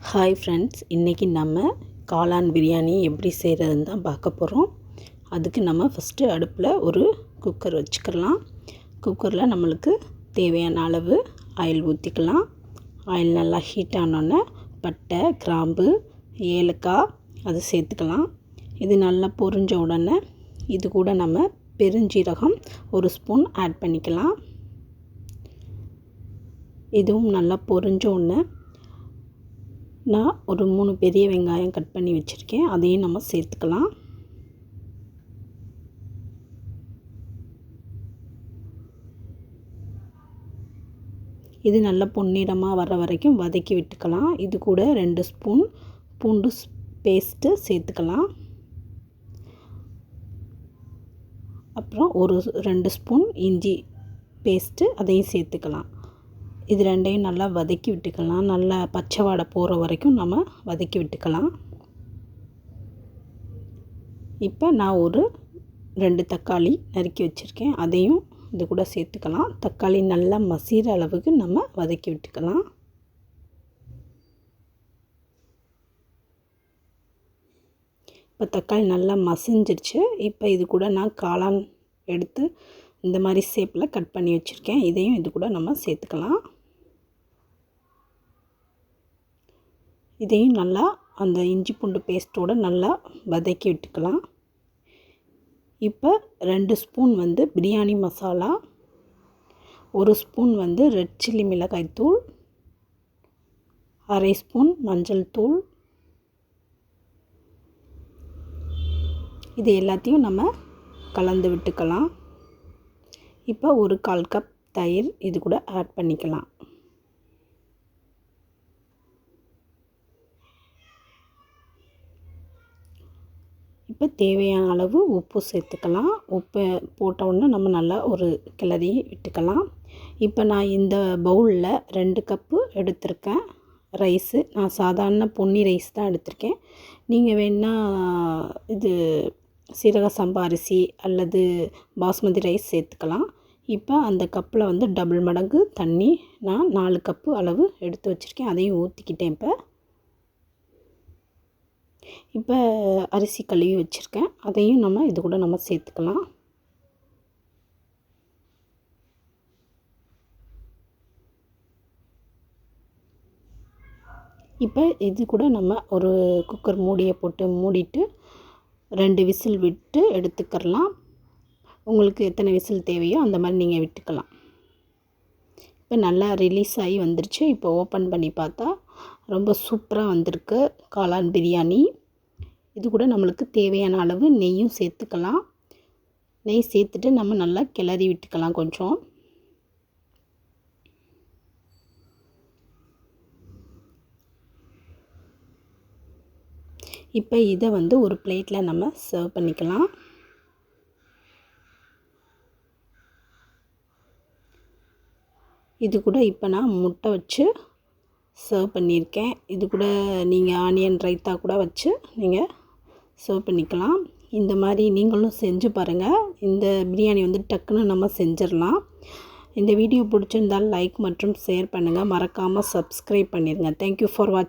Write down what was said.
Hi friends, இன்றைக்கி நம்ம காளான் பிரியாணி எப்படி செய்கிறதுன்னு தான் பார்க்க போகிறோம். அதுக்கு நம்ம ஃபஸ்ட்டு அடுப்பில் ஒரு குக்கர் வச்சுக்கலாம். குக்கரில் நம்மளுக்கு தேவையான அளவு ஆயில் ஊற்றிக்கலாம். ஆயில் நல்லா ஹீட் ஆனோடனே பட்டை, கிராம்பு, ஏலக்காய் அது சேர்த்துக்கலாம். இது நல்லா பொரிஞ்ச உடனே இது கூட நம்ம பெருஞ்சீரகம் ஒரு ஸ்பூன் ஆட் பண்ணிக்கலாம். இதுவும் நல்லா பொரிஞ்ச உடனே நான் ஒரு 3 பெரிய வெங்காயம் கட் பண்ணி வச்சுருக்கேன். அதையும் நம்ம சேர்த்துக்கலாம். இது நல்லா பொன்னிறமாக வர வரைக்கும் வதக்கி விட்டுக்கலாம். இது கூட 2 ஸ்பூன் பூண்டு பேஸ்ட்டு சேர்த்துக்கலாம். அப்புறம் 2 ஸ்பூன் இஞ்சி பேஸ்ட்டு அதையும் சேர்த்துக்கலாம். இது ரெண்டையும் நல்லா வதக்கி விட்டுக்கலாம். நல்லா பச்சை வாடை போகிற வரைக்கும் நம்ம வதக்கி விட்டுக்கலாம். இப்போ நான் ஒரு 2 தக்காளி நறுக்கி வச்சுருக்கேன். அதையும் இது கூட சேர்த்துக்கலாம். தக்காளி நல்லா மசிகிற அளவுக்கு நம்ம வதக்கி விட்டுக்கலாம். இப்போ தக்காளி நல்லா மசிஞ்சிருச்சு. இப்போ இது கூட நான் காளான் எடுத்து இந்த மாதிரி ஷேப்பில் கட் பண்ணி வச்சுருக்கேன். இதையும் இது கூட நம்ம சேர்த்துக்கலாம். இதையும் நல்லா அந்த இஞ்சி பூண்டு பேஸ்ட்டோடு நல்லா வதக்கி விட்டுக்கலாம். இப்போ 2 spoon biryani masala, 1 spoon red chilli மிளகாய்த்தூள், அரை ஸ்பூன் மஞ்சள் தூள், இது எல்லாத்தையும் நம்ம கலந்து விட்டுக்கலாம். இப்போ ஒரு 1/4 கப் தயிர் இது கூட ஆட் பண்ணிக்கலாம். இப்போ தேவையான அளவு உப்பு சேர்த்துக்கலாம். உப்பு போட்ட உடனே நம்ம நல்லா ஒரு கிளறி விட்டுக்கலாம். இப்போ நான் இந்த பவுலில் 2 கப்பு எடுத்திருக்கேன் ரைஸு. நான் சாதாரண பொன்னி ரைஸ் தான் எடுத்திருக்கேன். நீங்கள் வேணால் இது சீரக சம்பா அரிசி அல்லது பாஸ்மதி ரைஸ் சேர்த்துக்கலாம். இப்போ அந்த கப்பில் டபுள் மடங்கு தண்ணி நான் 4 கப்பு அளவு எடுத்து வச்சுருக்கேன். அதையும் ஊற்றிக்கிட்டேன். இப்போ அரிசி கழுவி வச்சுருக்கேன். அதையும் நம்ம இது கூட நம்ம சேர்த்துக்கலாம். இப்போ இது கூட நம்ம ஒரு குக்கர் மூடியை போட்டு மூடிட்டு 2 விசில் விட்டு எடுத்துக்கலாம். உங்களுக்கு எத்தனை விசில் தேவையோ அந்த மாதிரி நீங்கள் விட்டுக்கலாம். இப்போ நல்லா ரிலீஸ் ஆகி வந்துருச்சு. இப்போ ஓப்பன் பண்ணி பார்த்தா ரொம்ப சூப்பராக வந்திருக்கு காளான் பிரியாணி. இது கூட நம்மளுக்கு தேவையான அளவு நெய்யும் சேர்த்துக்கலாம். நெய் சேர்த்துட்டு நம்ம நல்லா கிளறி விட்டுக்கலாம் கொஞ்சம். இப்போ இதை ஒரு பிளேட்டில் நம்ம சர்வ் பண்ணிக்கலாம். இது கூட இப்போ நான் முட்டை வச்சு சர்வ் பண்ணியிருக்கேன். இது கூட நீங்கள் ஆனியன் ரைத்தா கூட வச்சு நீங்கள் சர்வ் பண்ணிக்கலாம். இந்த மாதிரி நீங்களும் செஞ்சு பாருங்கள். இந்த பிரியாணி டக்குன்னு நம்ம செஞ்சிடலாம். இந்த வீடியோ பிடிச்சிருந்தால் லைக் மற்றும் ஷேர் பண்ணுங்கள். மறக்காமல் சப்ஸ்கிரைப் பண்ணிடுங்க. தேங்க்யூ ஃபார் வாட்சிங்.